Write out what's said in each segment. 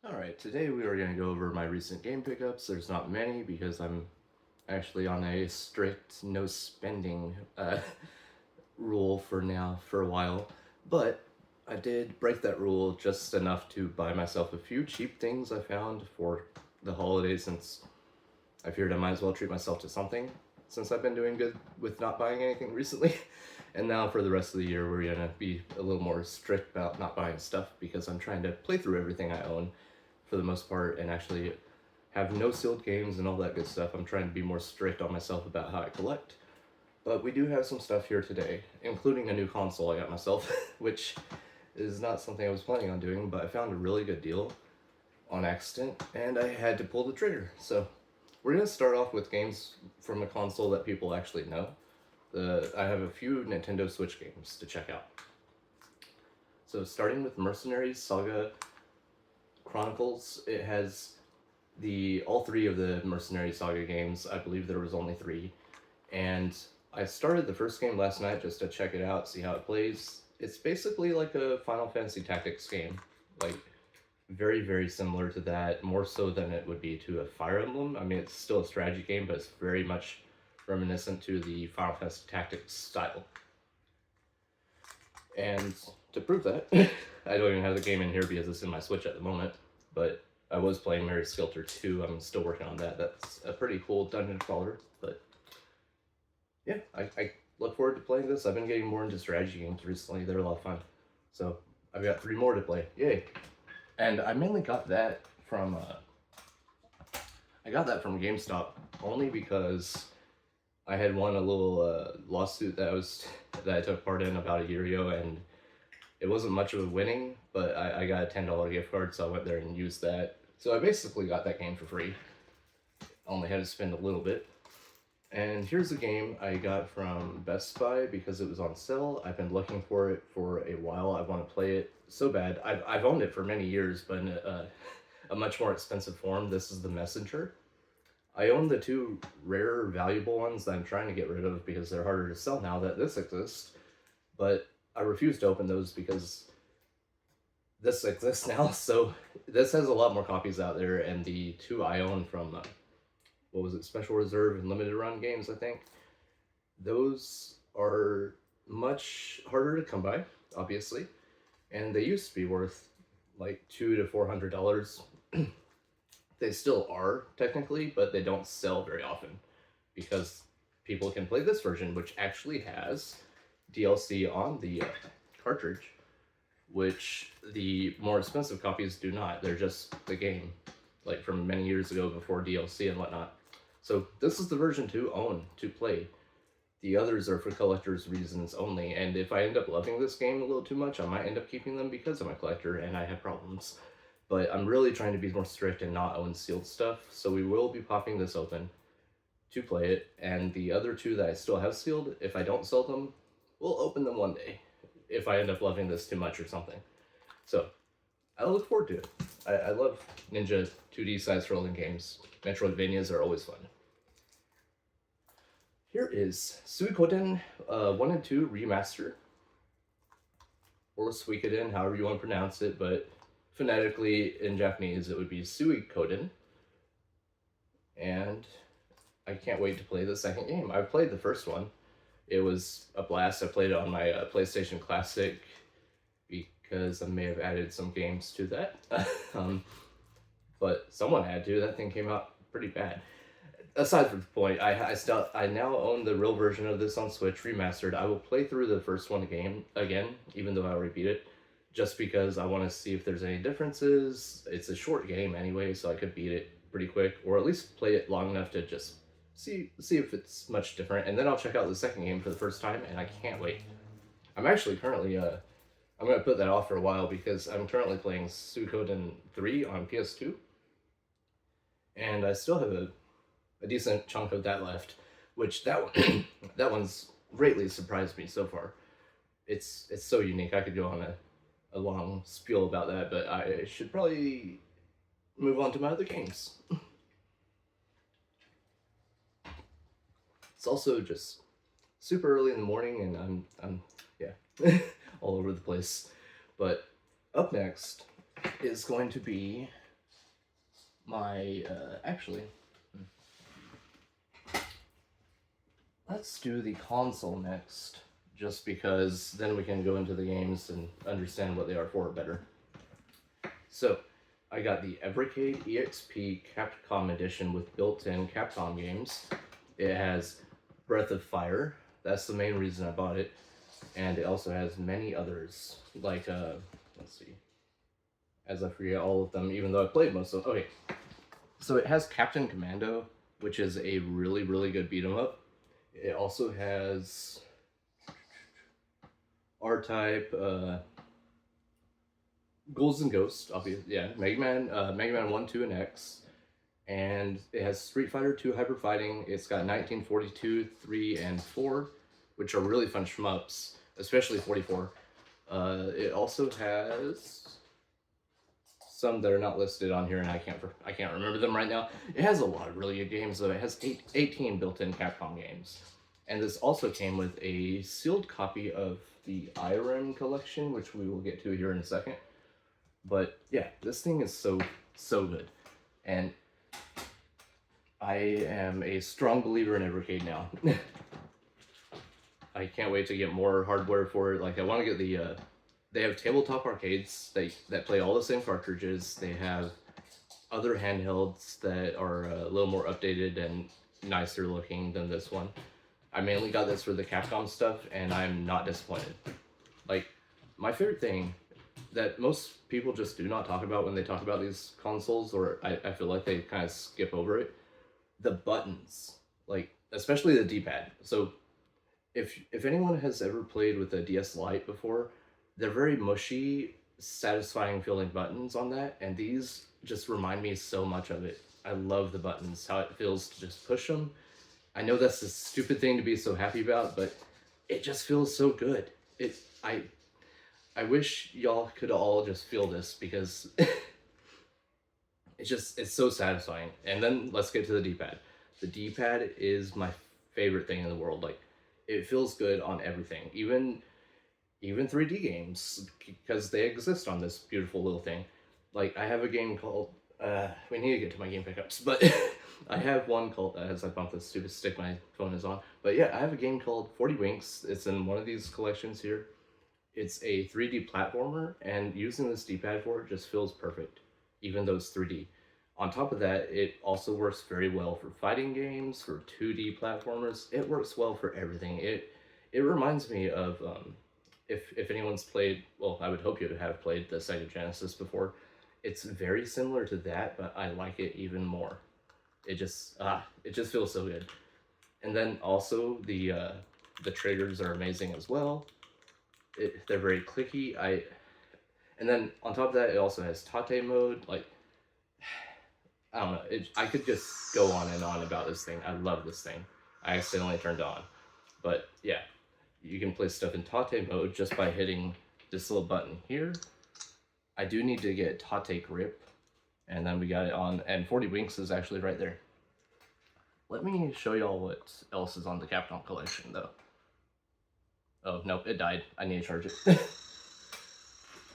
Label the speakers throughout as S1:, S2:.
S1: Alright, today we are going to go over my recent game pickups. There's not many because I'm actually on a strict no spending rule for a while. But I did break that rule just enough to buy myself a few cheap things I found for the holidays, since I figured I might as well treat myself to something since I've been doing good with not buying anything recently. And now for the rest of the year, we're gonna be a little more strict about not buying stuff because I'm trying to play through everything I own for the most part and actually have no sealed games and all that good stuff. I'm trying to be more strict on myself about how I collect. But we do have some stuff here today, including a new console I got myself, which is not something I was planning on doing, but I found a really good deal on accident and I had to pull the trigger. So we're gonna start off with games from a console that people actually know. I have a few Nintendo Switch games to check out. So starting with Mercenaries Saga Chronicles, it has all three of the Mercenary Saga games. I believe there was only three, and I started the first game last night just to check it out, see how it plays. It's basically like a Final Fantasy Tactics game, like very, very similar to that, more so than it would be to a Fire Emblem. I mean, it's still a strategy game, but it's very much reminiscent to the Final Fantasy Tactics style. And to prove that, I don't even have the game in here because it's in my Switch at the moment, but I was playing Mary Skelter 2. I'm still working on that. That's a pretty cool dungeon crawler, but yeah, I look forward to playing this. I've been getting more into strategy games recently. They're a lot of fun. So I've got 3 more to play. Yay! And I mainly got that from GameStop only because I had won a little lawsuit that I took part in about a year ago, and it wasn't much of a winning, but I got a $10 gift card, so I went there and used that. So I basically got that game for free. Only had to spend a little bit. And here's a game I got from Best Buy because it was on sale. I've been looking for it for a while. I want to play it so bad. I've owned it for many years, but in a much more expensive form. This is The Messenger. I own the 2 rare, valuable ones that I'm trying to get rid of because they're harder to sell now that this exists. But I refuse to open those because this exists now. So this has a lot more copies out there, and the 2 I own from what was it, Special Reserve and Limited Run Games, I think. Those are much harder to come by, obviously, and they used to be worth like $200 to $400. They still are technically, but they don't sell very often because people can play this version, which actually has DLC on the cartridge, which the more expensive copies do not. They're just the game, like from many years ago before DLC and whatnot. So this is the version to own, to play. The others are for collector's reasons only, and if I end up loving this game a little too much, I might end up keeping them because I'm a collector and I have problems. But I'm really trying to be more strict and not own sealed stuff, so we will be popping this open to play it, and the other 2 that I still have sealed, if I don't sell them, we'll open them one day, if I end up loving this too much or something. So, I look forward to it. I love Ninja 2D side-scrolling games. Metroidvanias are always fun. Here is Suikoden 1 and 2 Remaster, or Suikoden, however you want to pronounce it, but phonetically in Japanese it would be Suikoden. And I can't wait to play the second game. I've played the first one. It was a blast. I played it on my PlayStation Classic because I may have added some games to that. But someone had to. That thing came out pretty bad. Aside from the point, I now own the real version of this on Switch remastered. I will play through the first one again, even though I already beat it, just because I want to see if there's any differences. It's a short game anyway, so I could beat it pretty quick, or at least play it long enough to just see if it's much different. And then I'll check out the second game for the first time, and I can't wait. I'm actually currently I'm gonna put that off for a while because I'm currently playing Suikoden 3 on PS2, and I still have a decent chunk of that left, which that one, that one's greatly surprised me so far. It's so unique. I could go on a long spiel about that, but I should probably move on to my other games. It's also just super early in the morning, and I'm yeah, all over the place. But up next is going to be my, actually, let's do the console next, just because then we can go into the games and understand what they are for better. So, I got the Evercade EXP Capcom Edition with built-in Capcom games. It has Breath of Fire. That's the main reason I bought it. And it also has many others, like, let's see, as I forget all of them, even though I played most of them. Okay, so it has Captain Commando, which is a really, really good beat 'em up. It also has R-Type, Ghouls and Ghosts, obviously, yeah, Mega Man 1, 2, and X. And it has Street Fighter 2 Hyper Fighting. It's got 1942, 3, and 4, which are really fun shmups, especially 44. It also has some that are not listed on here, and I can't remember them right now. It has a lot of really good games, though. It has 18 built-in Capcom games. And this also came with a sealed copy of the Irem collection, which we will get to here in a second. But yeah, this thing is so good. And I am a strong believer in Evercade now. I can't wait to get more hardware for it. Like, I want to get the, they have tabletop arcades that play all the same cartridges. They have other handhelds that are a little more updated and nicer looking than this one. I mainly got this for the Capcom stuff, and I'm not disappointed. Like, my favorite thing that most people just do not talk about when they talk about these consoles, or I feel like they kind of skip over it, the buttons. Like, especially the D-pad. So, if anyone has ever played with a DS Lite before, they're very mushy, satisfying feeling buttons on that, and these just remind me so much of it. I love the buttons, how it feels to just push them. I know that's a stupid thing to be so happy about, but it just feels so good. I wish y'all could all just feel this, because it's so satisfying. And then let's get to the D-pad. The D-pad is my favorite thing in the world. Like, it feels good on everything, even 3D games, because they exist on this beautiful little thing. Like, I have a game called, we need to get to my game pickups, but I have one called, as I bump this stupid stick my phone is on, but yeah, I have a game called 40 Winks. It's in one of these collections here. It's a 3D platformer, and using this D-pad for it just feels perfect, even though it's 3D. On top of that, it also works very well for fighting games, for 2D platformers. It works well for everything. It reminds me of, if anyone's played, well, I would hope you have played the Sega Genesis before. It's very similar to that, but I like it even more. It just feels so good. And then also the triggers are amazing as well. They're very clicky. And then on top of that, it also has Tate mode. Like, I don't know. I could just go on and on about this thing. I love this thing. I accidentally turned it on, but yeah, you can play stuff in Tate mode just by hitting this little button here. I do need to get Tate grip, and then we got it on. And 40 Winks is actually right there. Let me show y'all what else is on the Capcom collection, though. Oh, nope, it died. I need to charge it.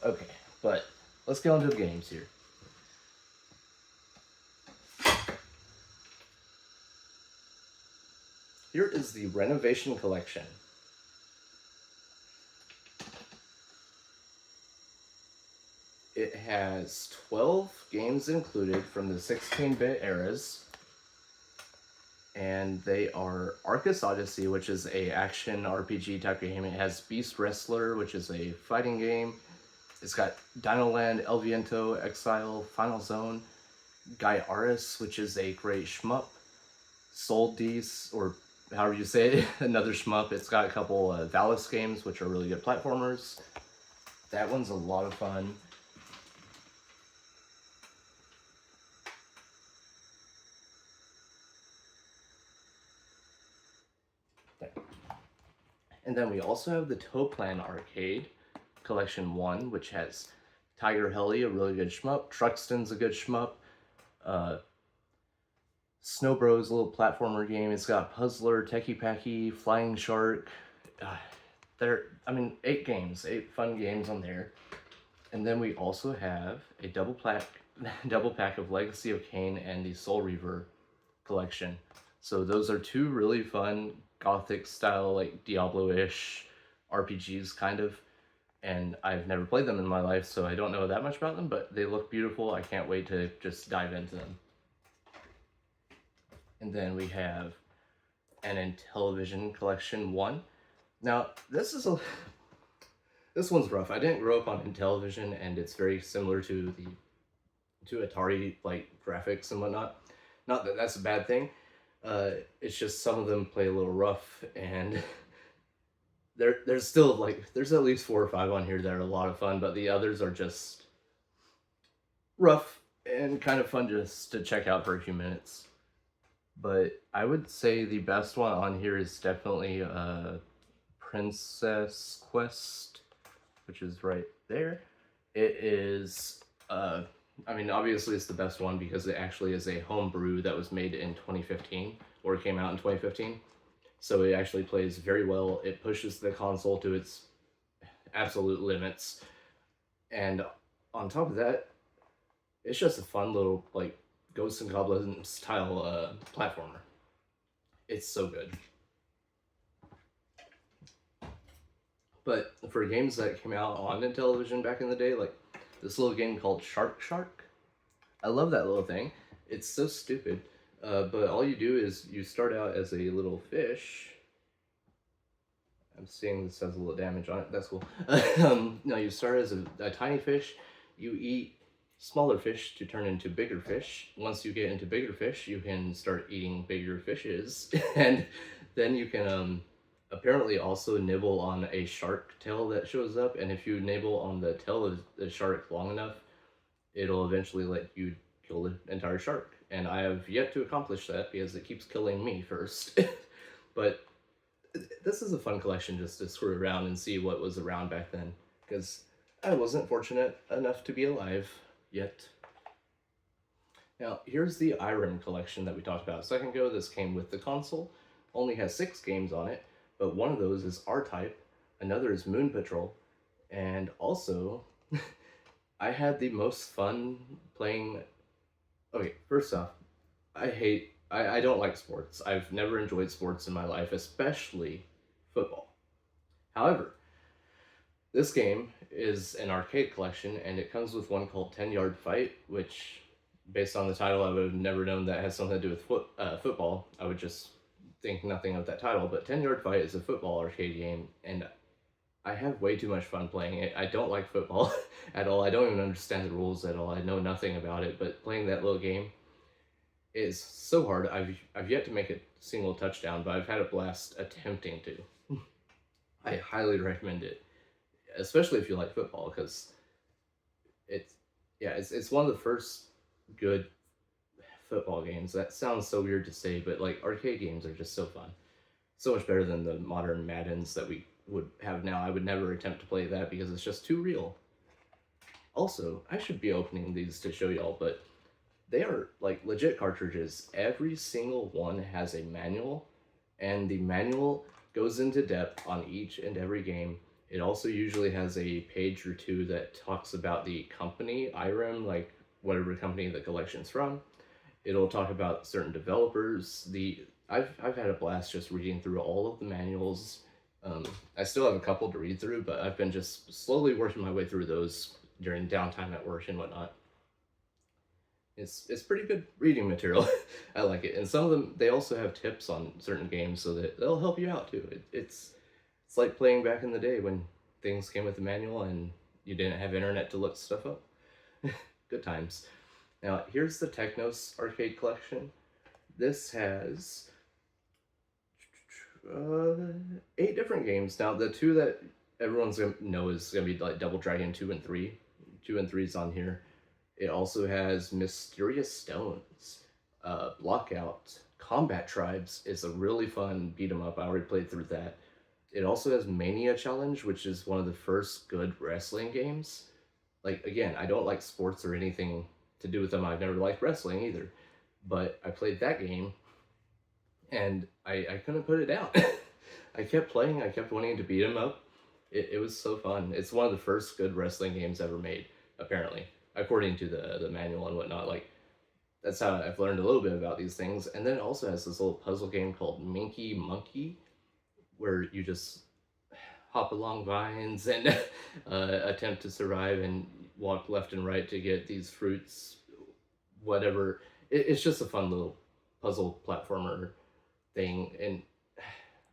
S1: Okay, but let's get on to the games here. Here is the Renovation Collection. It has 12 games included from the 16-bit eras. And they are Arcus Odyssey, which is a action RPG type game. It has Beast Wrestler, which is a fighting game. It's got Dino Land, El Viento, Exile, Final Zone, Gaiaris, which is a great shmup. Soldis, or however you say it, another shmup. It's got a couple Valis games, which are really good platformers. That one's a lot of fun. And then we also have the Toplan Arcade Collection 1, which has Tiger Heli, a really good shmup. Truxton's a good shmup. Snow Bros, a little platformer game. It's got Puzzler, Techie Packy, Flying Shark. 8 games, 8 fun games on there. And then we also have a double pack double pack of Legacy of Kain and the Soul Reaver collection. So those are two really fun gothic style, like Diablo-ish RPGs kind of. And I've never played them in my life, so I don't know that much about them, but they look beautiful. I can't wait to just dive into them. And then we have an Intellivision Collection 1. Now, this one's rough. I didn't grow up on Intellivision, and it's very similar to Atari like graphics and whatnot. Not that that's a bad thing. It's just some of them play a little rough, and there's still like there's at least 4 or 5 on here that are a lot of fun, but the others are just rough and kind of fun just to check out for a few minutes. But I would say the best one on here is definitely Princess Quest, which is right there. It is, I mean, obviously it's the best one because it actually is a homebrew that was made in 2015, or came out in 2015. So it actually plays very well. It pushes the console to its absolute limits. And on top of that, it's just a fun little, like, Ghosts and Goblins style platformer. It's so good. But for games that came out on Intellivision back in the day, like this little game called Shark Shark, I love that little thing. It's so stupid. But all you do is you start out as a little fish. I'm seeing this has a little damage on it. That's cool. No, you start as a tiny fish. You eat smaller fish to turn into bigger fish. Once you get into bigger fish, you can start eating bigger fishes. And then you can apparently also nibble on a shark tail that shows up. And if you nibble on the tail of the shark long enough, it'll eventually let you kill the entire shark. And I have yet to accomplish that because it keeps killing me first. But this is a fun collection just to screw around and see what was around back then, because I wasn't fortunate enough to be alive yet. Now, here's the Irem collection that we talked about a second ago. This came with the console, only has 6 games on it, but one of those is R-Type, another is Moon Patrol, and also, I had the most fun playing... Okay, first off, I don't like sports. I've never enjoyed sports in my life, especially football. However, this game is an arcade collection, and it comes with one called 10 Yard Fight, which, based on the title, I would have never known that has something to do with football. I would just think nothing of that title. But 10 Yard Fight is a football arcade game, and I have way too much fun playing it. I don't like football at all. I don't even understand the rules at all. I know nothing about it, but playing that little game is so hard. I've yet to make a single touchdown, but I've had a blast attempting to. I highly recommend it, especially if you like football, because it's one of the first good football games. That sounds so weird to say, but like arcade games are just so fun. So much better than the modern Maddens that we would have now. I would never attempt to play that because it's just too real. Also, I should be opening these to show y'all, but they are like legit cartridges. Every single one has a manual, and the manual goes into depth on each and every game. It also usually has a page or two that talks about the company, Irem, like whatever company the collection's from. It'll talk about certain developers. I've had a blast just reading through all of the manuals. I still have a couple to read through, but I've been just slowly working my way through those during downtime at work and whatnot. It's pretty good reading material. I like it. And some of them, they also have tips on certain games so that they'll help you out too. It's like playing back in the day when things came with the manual and you didn't have internet to look stuff up. Good times. Now, here's the Technos arcade collection. This has 8 different games. Now, the 2 that everyone's gonna know is gonna be like Double Dragon 2 and 3. 2 and 3 is on here. It also has Mysterious Stones, Blockout, Combat Tribes is a really fun beat 'em up. I already played through that. It also has Mania Challenge, which is one of the first good wrestling games. Like, again, I don't like sports or anything to do with them. I've never liked wrestling either. But I played that game, and I couldn't put it down. I kept playing, I kept wanting to beat 'em up. It was so fun. It's one of the first good wrestling games ever made, apparently. according to the manual and whatnot. Like that's how I've learned a little bit about these things. And then it also has this little puzzle game called Minky Monkey, where you just hop along vines and attempt to survive and walk left and right to get these fruits, whatever. It's just a fun little puzzle platformer thing, and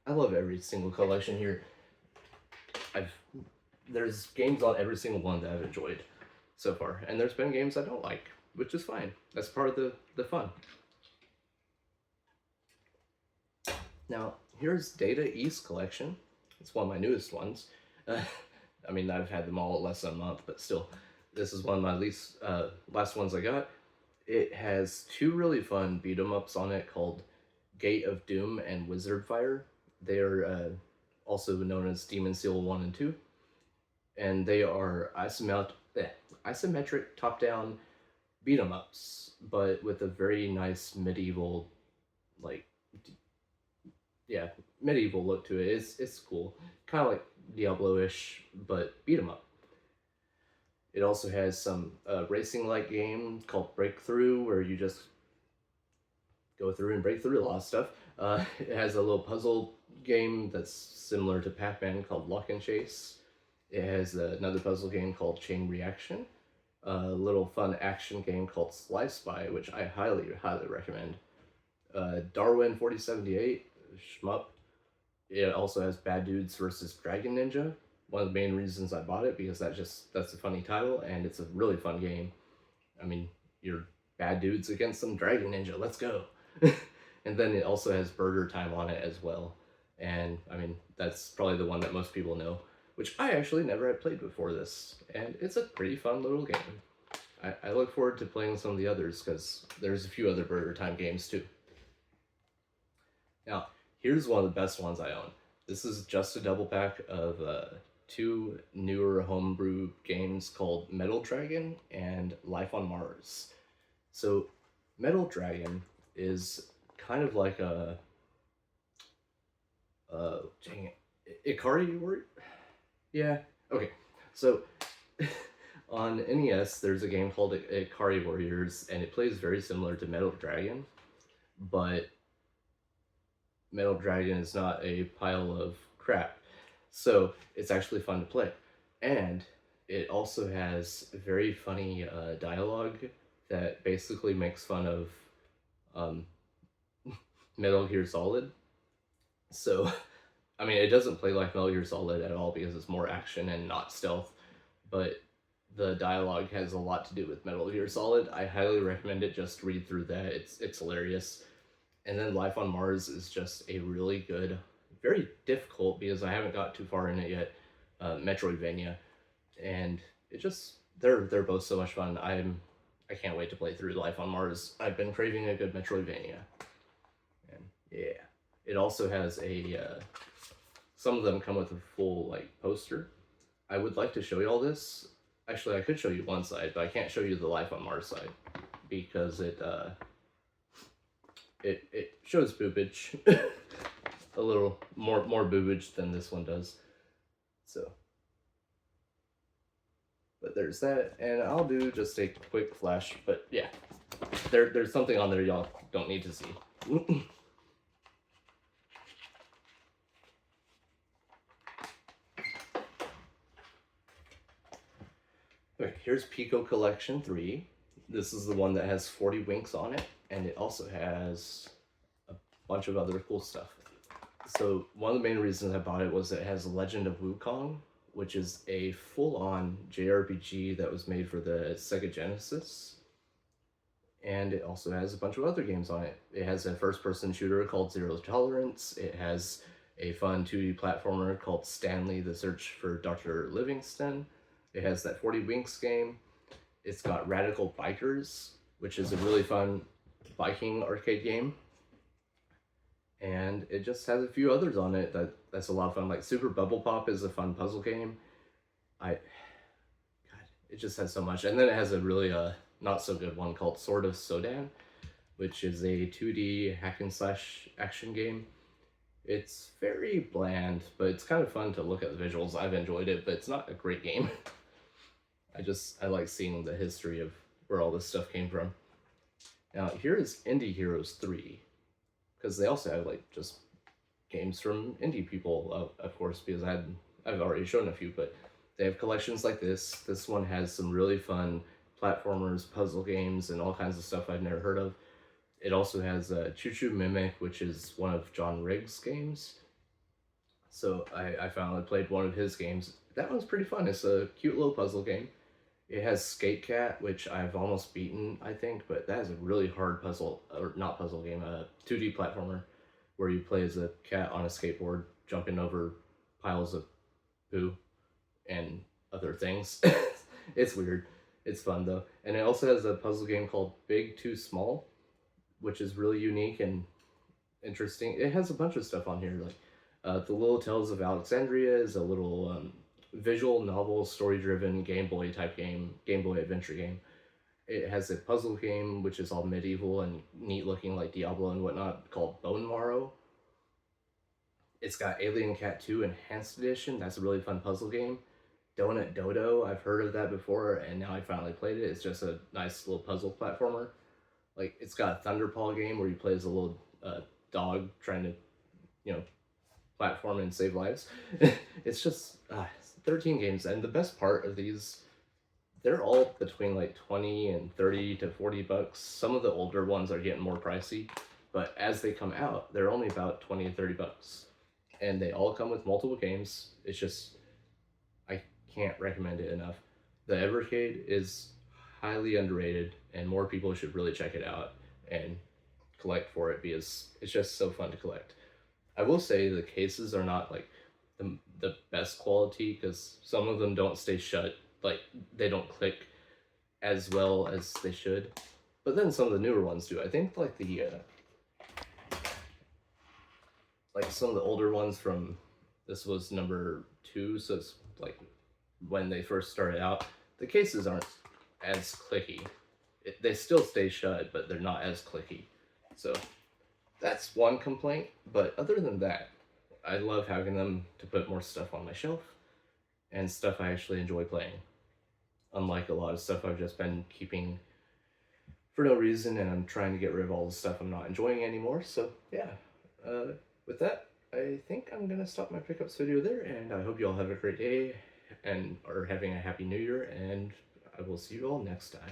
S1: I love every single collection here. I've there's games on every single one that I've enjoyed so far, and there's been games I don't like, which is fine. That's part of the fun. Now, here's Data East Collection. It's one of my newest ones. I mean, I've had them all less than a month, but still, this is one of my last ones I got. It has two really fun beat 'em ups on it called Gate of Doom and Wizard Fire. They are also known as Demon Seal 1 and 2. And they are isometric top-down beat 'em ups, but with a very nice medieval, like, yeah, medieval look to it. It's cool, kind of like Diablo-ish, but beat 'em up. It also has some racing-like game called Breakthrough, where you just go through and break through a lot of stuff. It has a little puzzle game that's similar to Pac-Man called Lock and Chase. It has another puzzle game called Chain Reaction, a little fun action game called Sly Spy, which I highly, highly recommend. Darwin 4078, shmup. It also has Bad Dudes versus Dragon Ninja. One of the main reasons I bought it, because that's a funny title, and it's a really fun game. I mean, you're bad dudes against some Dragon Ninja, let's go. And then it also has Burger Time on it as well. And I mean, that's probably the one that most people know, which I actually never had played before this. And it's a pretty fun little game. I look forward to playing some of the others, because there's a few other Burger Time games too. Now, here's one of the best ones I own. This is just a double pack of two newer homebrew games called Metal Dragon and Life on Mars. So, Metal Dragon is kind of like a dang it, Ikari word? Yeah. Okay. So on NES, there's a game called Ikari Warriors, and it plays very similar to Metal Dragon, but Metal Dragon is not a pile of crap. So it's actually fun to play. And it also has very funny dialogue that basically makes fun of Metal Gear Solid. So, I mean, it doesn't play like Metal Gear Solid at all, because it's more action and not stealth, but the dialogue has a lot to do with Metal Gear Solid. I highly recommend it. Just read through that. It's hilarious. And then Life on Mars is just a really good, very difficult, because I haven't got too far in it yet, Metroidvania, and it just they're both so much fun. I can't wait to play through Life on Mars. I've been craving a good Metroidvania, and yeah, it also has some of them come with a full like poster. I would like to show you all this. Actually, I could show you one side, but I can't show you the Life on Mars side, because it shows boobage. A little more boobage than this one does. So, but there's that, and I'll do just a quick flash. But yeah, there's something on there y'all don't need to see. Okay, here's Pico Collection 3. This is the one that has 40 Winks on it, and it also has a bunch of other cool stuff. So one of the main reasons I bought it was it has Legend of Wukong, which is a full-on JRPG that was made for the Sega Genesis. And it also has a bunch of other games on it. It has a first-person shooter called Zero Tolerance. It has a fun 2D platformer called Stanley: The Search for Dr. Livingston. It has that 40 Winks game. It's got Radical Bikers, which is a really fun biking arcade game. And it just has a few others on it that's a lot of fun. Like Super Bubble Pop is a fun puzzle game. God, it just has so much. And then it has a really not so good one called Sword of Sodan, which is a 2D hack and slash action game. It's very bland, but it's kind of fun to look at the visuals. I've enjoyed it, but it's not a great game. I like seeing the history of where all this stuff came from. Now here is Indie Heroes 3, because they also have like just games from indie people, of course, because I've already shown a few, but they have collections like this. This one has some really fun platformers, puzzle games, and all kinds of stuff I've never heard of. It also has Choo Choo Mimic, which is one of John Riggs' games. So I finally played one of his games. That one's pretty fun. It's a cute little puzzle game. It has Skate Cat, which I've almost beaten, I think, but that is a really hard puzzle, or not puzzle game, a 2D platformer, where you play as a cat on a skateboard, jumping over piles of poo and other things. It's weird. It's fun though. And it also has a puzzle game called Big Too Small, which is really unique and interesting. It has a bunch of stuff on here, like The Little Tales of Alexandria is a little visual novel, story driven Game Boy type game, Game Boy Adventure game. It has a puzzle game which is all medieval and neat looking, like Diablo and whatnot, called Bone Marrow. It's got Alien Cat 2 Enhanced Edition. That's a really fun puzzle game. Donut Dodo, I've heard of that before, and now I finally played it. It's just a nice little puzzle platformer. Like, it's got a Thunderpaw game where you play as a little dog trying to, you know, platform and save lives. It's just 13 games, and the best part of these, they're all between like 20 and 30 to 40 bucks. Some of the older ones are getting more pricey, but as they come out, they're only about 20 and 30 bucks. And they all come with multiple games. It's just, I can't recommend it enough. The Evercade is highly underrated, and more people should really check it out and collect for it because it's just so fun to collect. I will say the cases are not like the best quality because some of them don't stay shut, like they don't click as well as they should. But then some of the newer ones do. I think like some of the older ones from, this was number 2, so it's like when they first started out, the cases aren't as clicky. They still stay shut, but they're not as clicky. So that's one complaint. But other than that, I love having them to put more stuff on my shelf and stuff I actually enjoy playing. Unlike a lot of stuff I've just been keeping for no reason, and I'm trying to get rid of all the stuff I'm not enjoying anymore. So yeah, with that, I think I'm gonna stop my pickups video there, and I hope you all have a great day and are having a happy new year, and I will see you all next time.